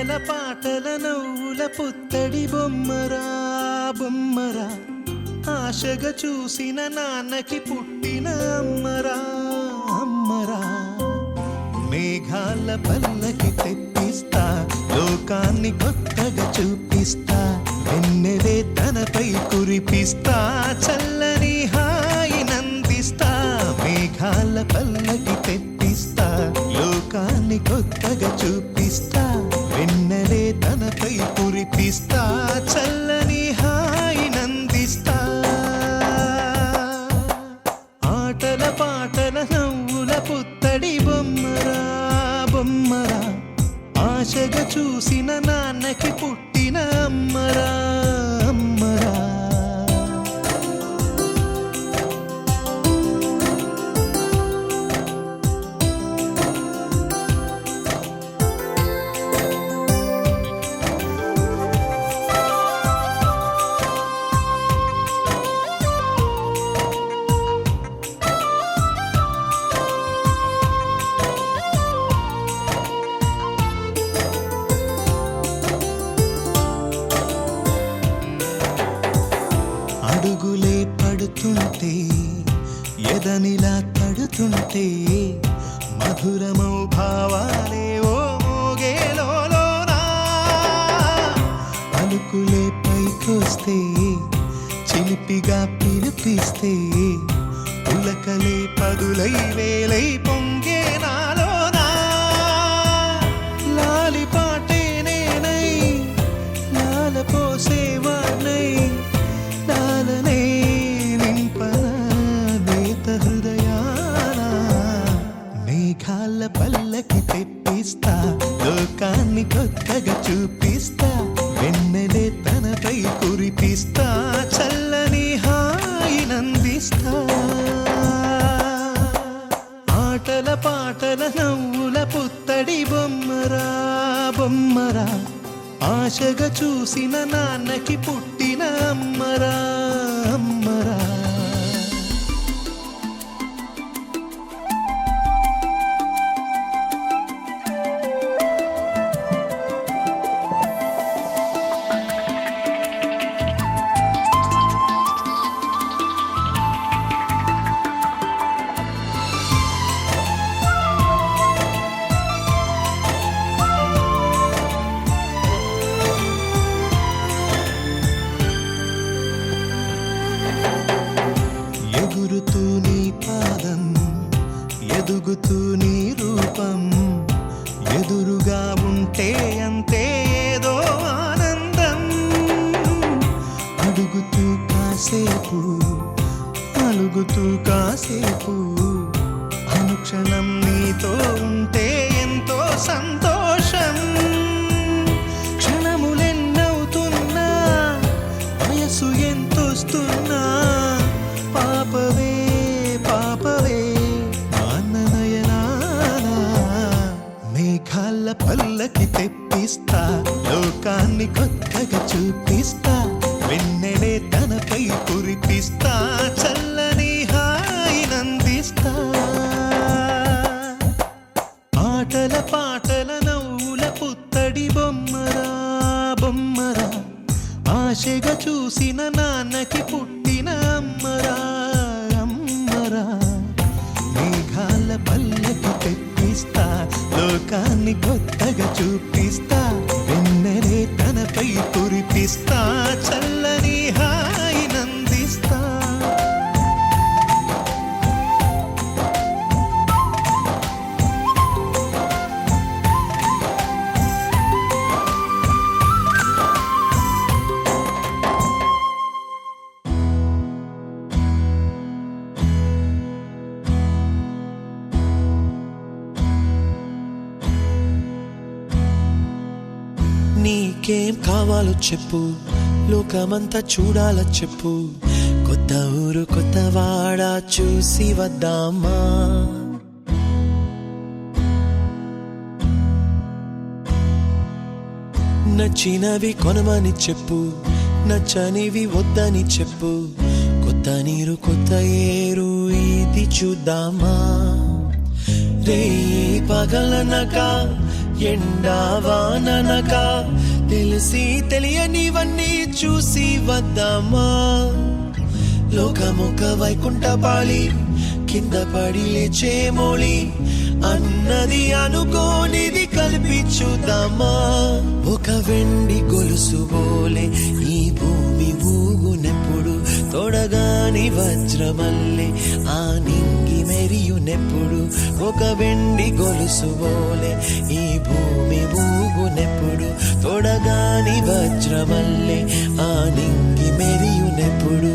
ఆటల పాటల నవ్వుల పుత్తడి బొమ్మరా బొమ్మరా, ఆశగా చూసిన నాన్నకి పుట్టిన అమ్మరా అమ్మరా. మేఘాల పల్లకి తెప్పిస్తా, లోకాన్ని కొత్తగా చూపిస్తా, వెన్నెలే తనపై కురిపిస్తా, చల్లని హాయి నందిస్తా. మేఘాల పల్లకి తెప్పిస్తా, లోకాన్ని కొత్తగా చూపిస్తా, వెన్నెలే తనపై కురిపిస్తా, చల్లని హాయి నందిస్తా. ఆటల పాటల నవ్వుల పుత్తడి బొమ్మరా బొమ్మరా, ఆశగా చూసిన నాన్నకి పుట్టిన అమ్మరా అమ్మరా. అడుగులే పడుతుంటే ఎదనిలా తడుతుంటే, మధురమౌ భావాలే ఓ మోగేలోనా. పలుకులే పైకొస్తే చిలిపిగా పిలిపిస్తే, ఉలకలే పదులై వేలై పొంగే నాలోనా. లాలి పాటే నేనై లాల పోసేవాణ్ణై, లాలనే నింపన నేత హృదయాన. మేఘాల పల్లకి తెప్పిస్తా, లోకాన్ని కొత్తగా చూపిస్తా, వెన్నెలే తనపై కురిపిస్తా, చల్లని హాయి నందిస్తా. ఆటల పాటల నవ్వుల పుత్తడి బొమ్మరా బొమ్మరా, ఆశగా చూసిన నాన్నకి పుట్టిన అమ్మరా అమ్మరా. ఎగురుతూ నీ పాదం, ఎదుగుతూ నీ రూపం, ఎదురుగా ఉంటే అంతే ఏదో ఆనందం. అడుగుతూ కాసేపు, అలుగుతూ కాసేపు, అనుక్షణం నీతో ఉంటే ఎంతో సంతోషం. క్షణములెన్నవుతున్నా, వయసు ఎంతొస్తున్నా, పాపవే పాపవే నాన్ననయనానా. మేఘాల పల్లకి తెప్పిస్తా, లోకాన్ని కొత్తగా చూపిస్తా, వెన్నెలే తనపై కురిపిస్తా, చల్లని హాయి నందిస్తా. ఆటల పాటల నవ్వుల పుత్తడి బొమ్మరా బొమ్మరా, ఆశగా చూసిన నాన్నకి పుట్టిన అమ్మరా అమ్మరా. మేఘాల పల్లకి తెప్పిస్తా, లోకాన్ని కొత్తగా చూపిస్తా, వెన్నెలే తనపై కురిపిస్తా, చల్లని హాయి నందిస్తా. నీకేం కావాలో చెప్పు, లోకమంతా చూడాల చెప్పు, కొత్త ఊరు కొత్త వాడ చూసి వద్దామా. నచ్చినవి కొనమని చెప్పు, నచ్చనివి వద్దని చెప్పు, కొత్త నీరు కొత్త ఏరు ఇది చూద్దామా. రే పగలనక ఎండావాననక తెలిసి తెలియనివన్నీ చూసి వద్దామా లోకముక వైకుంఠపాళి కింద పడి లేచే మోళి అన్నది అనుకోనిది కల్పించుదామా ఒక వెండి గొలుసు బోలే ఈ భూమి ఊగునెప్పుడు తొడగాని వజ్రమల్లె ఆ నింగి మెరియునెప్పుడు ఒక వెండి గొలుసు బోలే ఈ భూమి ఊగునెప్పుడు తొడగాని వజ్రమల్లె ఆ నింగి మెరియునెప్పుడు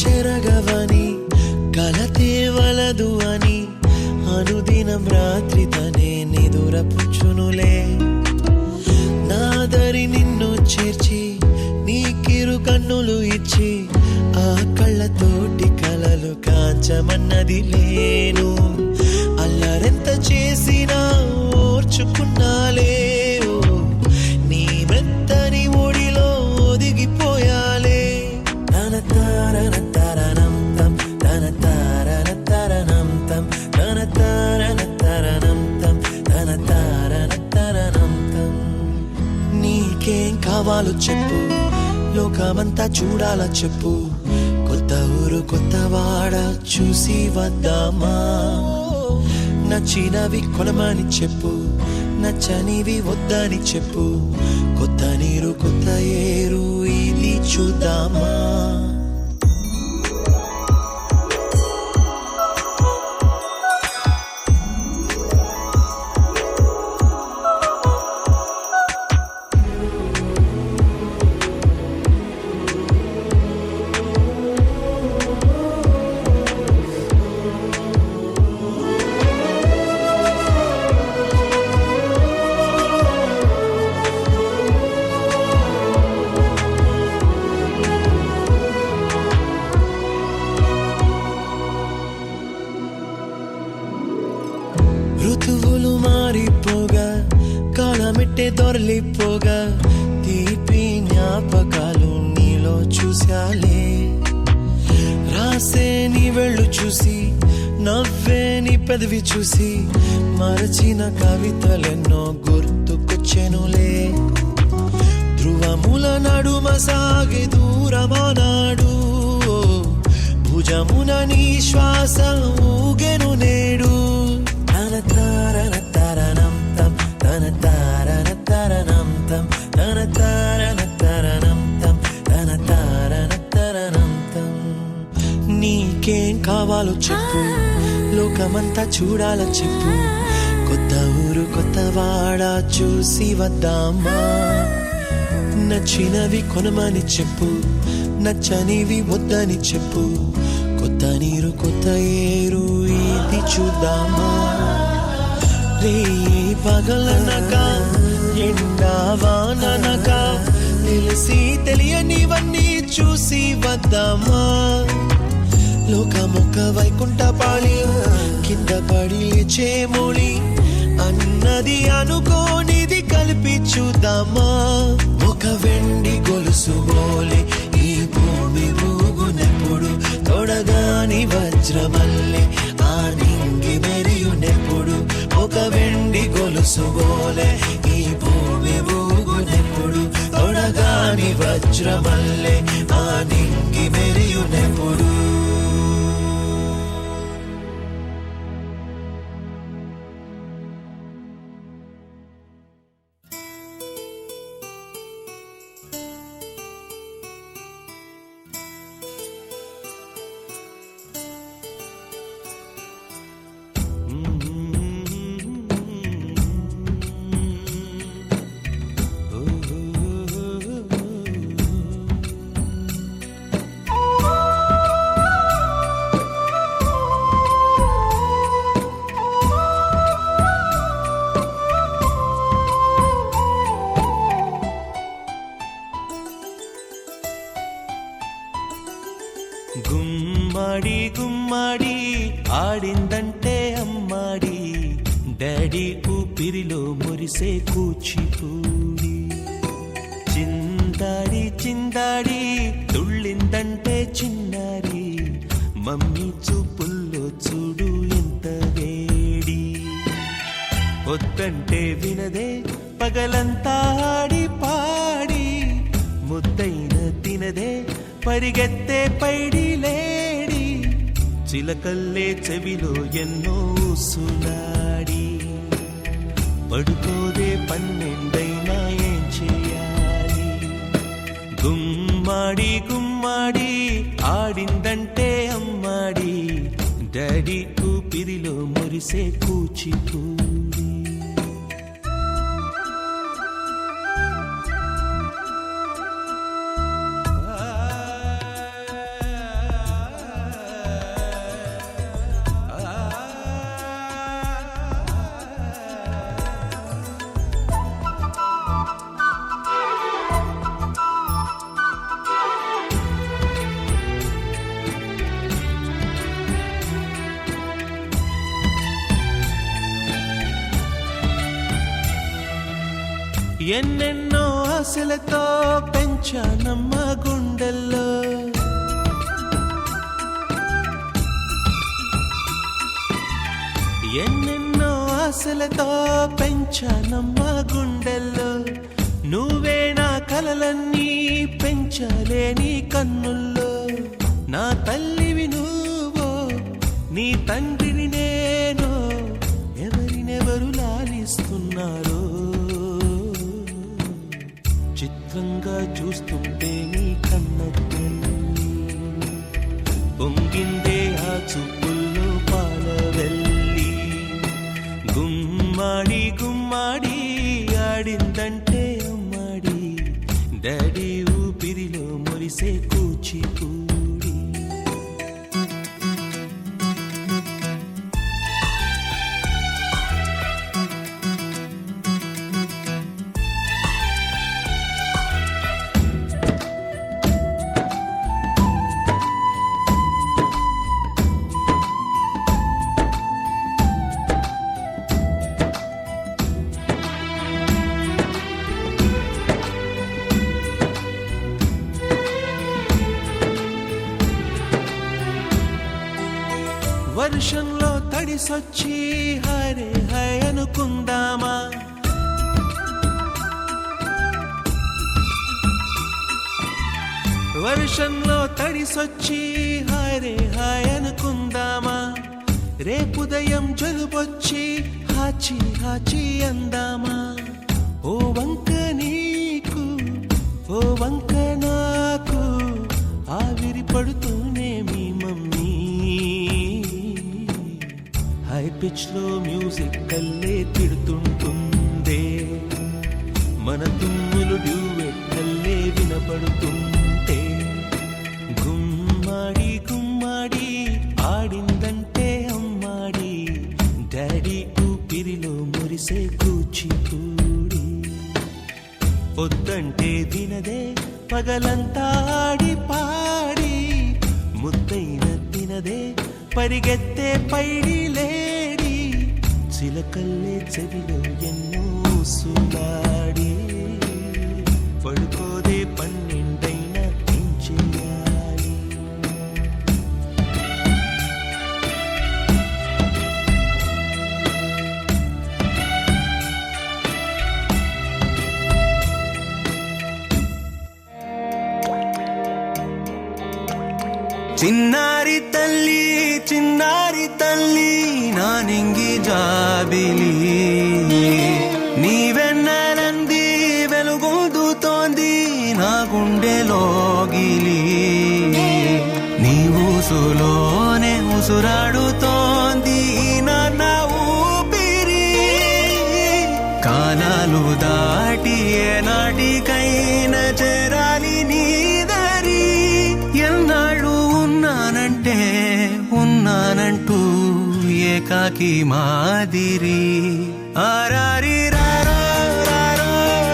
చెరగవని కలతే వలదు అని అనుదినం రాత్రి తనే నిదురపుచ్చునులే నాదరి నిన్ను చేర్చి నీకిరు కన్నులు ఇచ్చి ఆ కళ్ళతోటి కలలు కాంచమన్నది లేను అల్లరెంత చేసినా ఓర్చుకున్నాలే నీ మెత్తని ఒడిలో ఒదిగిపోయాలే నీకేం కావాలో చెప్పు లోకమంతా చూడాల చెప్పు కొత్త ఊరు కొత్త వాడ చూసి వద్దామా నచ్చినవి కొనమని చెప్పు నచ్చనివి వద్దని చెప్పు కొత్త నీరు కొత్త ఏరు ఇది చూద్దామా ఋతువులు మారిపోగా కాలమెట్టే దొరలిపోగా తీపి జ్ఞాపకాలు నీలో చూశాలే రాసే నీ వెళ్ళు చూసి నవ్వే నీ పెదవి చూసి మరచిన కవితలెన్నో గుర్తుకొచ్చెనులే ధ్రువముల నడుమ సాగే దూరమానాడు భుజమున నీ శ్వాస ఊగెను నేడు నీకేం కావాలో చెప్పు లోకమంతా చూడాల చెప్పు కొత్త ఊరు కొత్త వాడ చూసి వద్దామా నచ్చినవి కొనమని చెప్పు నచ్చనివి వద్దని చెప్పు కొత్త నీరు కొత్త ఏరు ఇది చూద్దామా రే పగలనక ఎండావాననక తెలిసి తెలియనివన్నీ చూసి వద్దామా లోకముక వైకుంఠపాళి కింద పడి లేచే మోళి అన్నది అనుకోనిది కల్పించుదామా ఒక వెండి గొలుసు బోలే ఈ భూమి ఊగునెప్పుడు తొడగాని వజ్రమల్లె ఆ నింగి మెరియునెప్పుడు ఒక వెండి గొలుసు బోలే ఈ భూమి ఊగునెప్పుడు తొడగాని వజ్రమల్లె ఆ నింగి మెరియునెప్పుడు ఊపిరిలో మురిసే కూచిపూడి. చిందాడి చిందాడి తుళ్ళిందంటే చిన్నారి, మమ్మీ చూపుల్లో చూడు ఎంత వేడి. వద్దంటే వినదే పగలంతా ఆడి పాడి, ముద్దైన తినదే పరిగెత్తే పైడి లేడి. చిలకల్లే చెవిలో ఎన్నో సులాడి, పడుకోదే పన్నెండైనా ఏం చేయాలి. గుమ్మాడి గుమ్మాడి ఆడిందంటే అమ్మాడి, డాడీ ఊపిరిలో మురిసే కూచిపూడి. ఎన్నెన్నో ఆశలతో పెంచానమ్మ గుండెల్లో, ఎన్నెన్నో ఆశలతో పెంచానమ్మ గుండెల్లో. నువ్వే నా కలలన్నీ పెంచలేని కన్నుల్లో. నా తల్లివి నువ్వో, నీ తండ్రిని నేను, ఎవరినెవరు లాలిస్తున్నారో. చిత్రంగా చూస్తుంటే నీ కన్న తల్లి, పొంగిందే ఆ చూపుల్లో పాలవెల్లి. గుమ్మాడి గుమ్మాడి ఆడిందంటే అమ్మాడి, డాడీ ఊపిరిలో మురిసే కూచిపూడి. వర్షంలో తడిసొచ్చి హరే హై అనుకుందామా, వర్షంలో తడిసొచ్చి హరే హాయ్ అనుకుందామా. రేపుదయం జలుబొచ్చి హాచి హాచి అందామా. ఓ వంక నీకు ఓ వంక నాకు, ఆవిరి పడుతూనే మీ మమ్మీ. హై పిచ్ లో మ్యూజిక్ కల్లే తిడుతుంటుందే, మన తుమ్ములు డ్యూయెట్ కల్లే వినపడుతుంటే. గుమ్మాడి గుమ్మాడి ఆడిందంటే అమ్మాడి, డాడీ ఊపిరిలో మురిసే కూచిపూడి. పొద్దంటే వినదే పగలంతా ఆడి పాడి, ముద్దైన తినదే పరిగెత్తే పైడి లేడి. చిలకల్లే చెవిలో ఎన్నో సులాడి, పడుకోదే పన్నెండైనా ఏం చేయాలి. చిన్నారి తల్లి చిన్నారి తల్లి నా నింగి జాబిలి, నీవెన్నెలంది వెలుగొందుతోంది నా గుండెలోగిలి. నీ ఊసులోనే ఉసురాడుతోంది నా ఊపిరి. కాలాలు దాటి ఏనాటికైనా చేరాలి నీ దరి. ఎన్నాళ్ళు ఉన్నానంటే ఉన్నానంటూ ఏకాకి మాదిరి. ఆరారి రారో రారో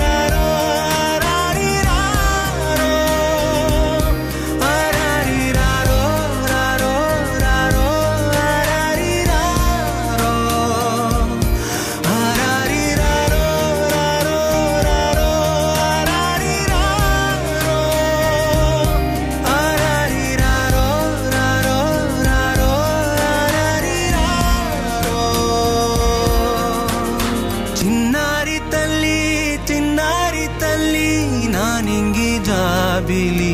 రారో ఆరారి రారో, ఆరారి రారో రారో రారో ఆరారి రారో, ఆరారి నా నింగి జాబిలి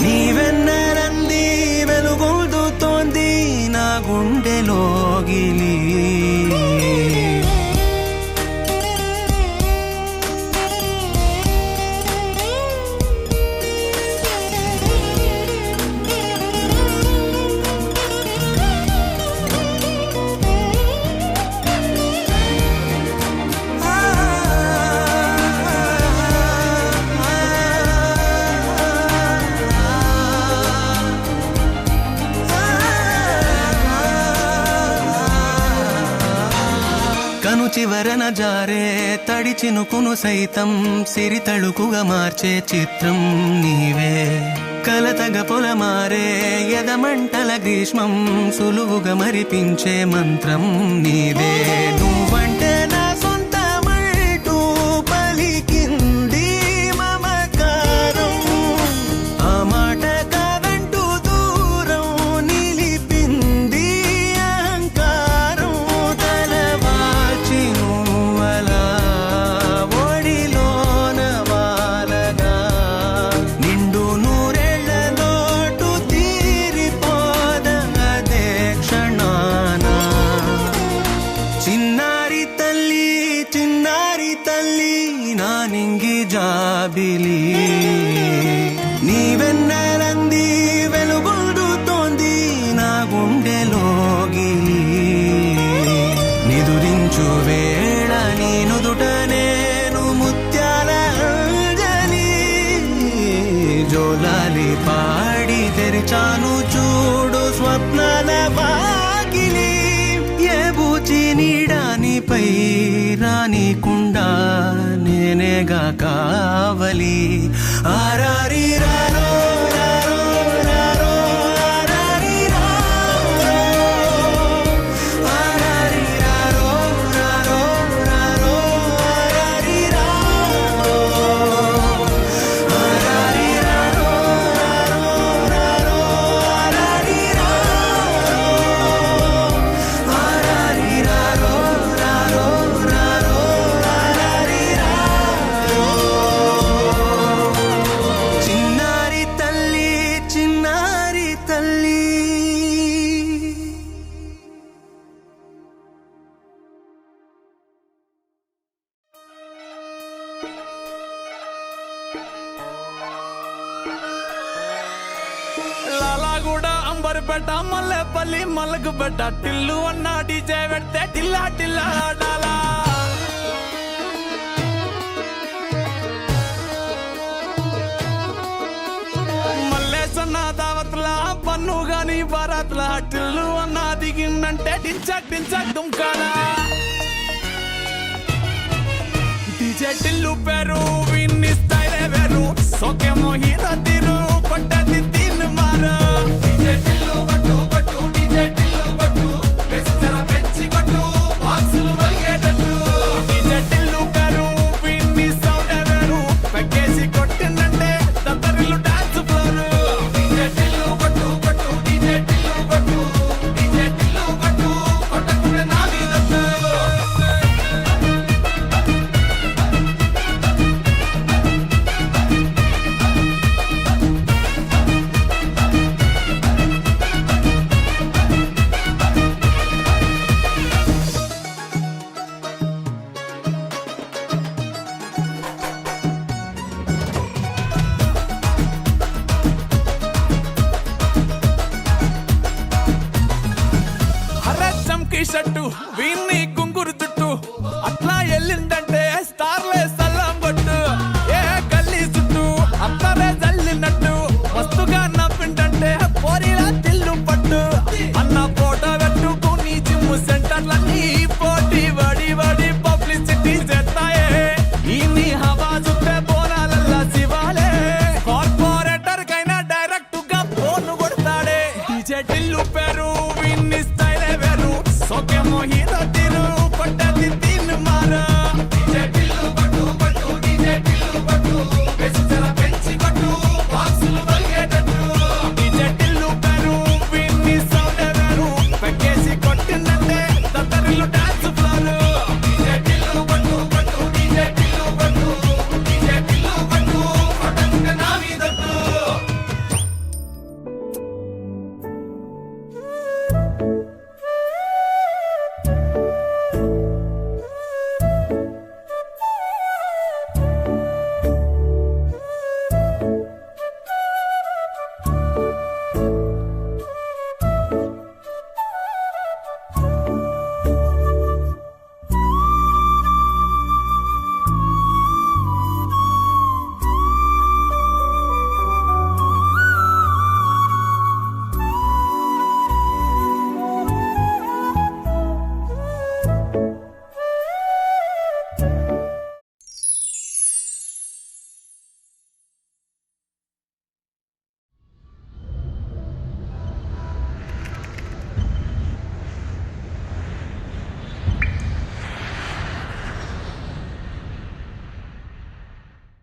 నీవెన్నరంది వెలుగొందుతోంది నా గుండెలోగిలి కను చివరన జారే తడి చినుకును సైతం సిరి తళుకుగా మార్చే చిత్రం నీవే కలతగ పొలమారే ఎదమంటల గ్రీష్మం సులువుగా మరిపించే మంత్రం నీవే నువ్వంటే నా సొంతమంటూ పలికింది మమకారం ఆ మాట కాదంటూ దూరం నిలిపింది అహంకారం తలవాచి నువ్వలా ఒడిలోన వాలగా నిండు నూరేళ్ల లోటు తీరిపోదదే క్షణాన చిన్నారి తల్లి నా నింగి జాబిలి నీవెన్నరంది వెలుగొందుతోంది నా గుండెలోగిలి నిదురించు వేళ నీ నుదుట నేను ముత్యాల అంజలి జోలాలి పాడి తెరిచాను చూడు స్వప్నాల వాకిలి ఏ బూచి నీడానిపై రానికుండా నేనేగా కావలి ఆరారి రారో రారో రారో ఆరారి రారో ఆరారి రారో రారో రారో ఆరారి రారో ఆరారి రారో రారో ఆరారి రారో ఆరారి రారో రారో రారో ఆరారి రారో చిన్నారి తల్లి లాలాగూడ అంబర్పేట మల్లెపల్లి మల్లకుపేట టిల్లు అన్న డీజే పెడితే టిల్లా టిల్లా ఆడాలా మల్లేసన్న దావత్ల పన్ను గాని బారాత్ల టిల్లు అన్న దిగిందంటే టించక్ టించక్ దుంకాలా డీజే టిల్లు పేరు విన్ని స్టైలే వేరు సోకేమో హీరో తీరు పట్టది తిన్ మారు డీజే టిల్లు పట్టు పట్టు డీజే టిల్లు పట్టు వెచ్చర పెంచి కొట్టు బాక్సులు మలిగేటట్టు డీజే టిల్లు పేరు విన్ని సౌండ్ వేరు పెక్కేసి కొట్టిందంటే దద్దరిల్లు డాన్స్ ఫ్లోర్ డీజే టిల్లు పట్టు పట్టు డీజే టిల్లు పట్టు డీజే టిల్లు పట్టు కొట్టకుంటే నాది దట్టు హర్ర చమ్కీ షట్టు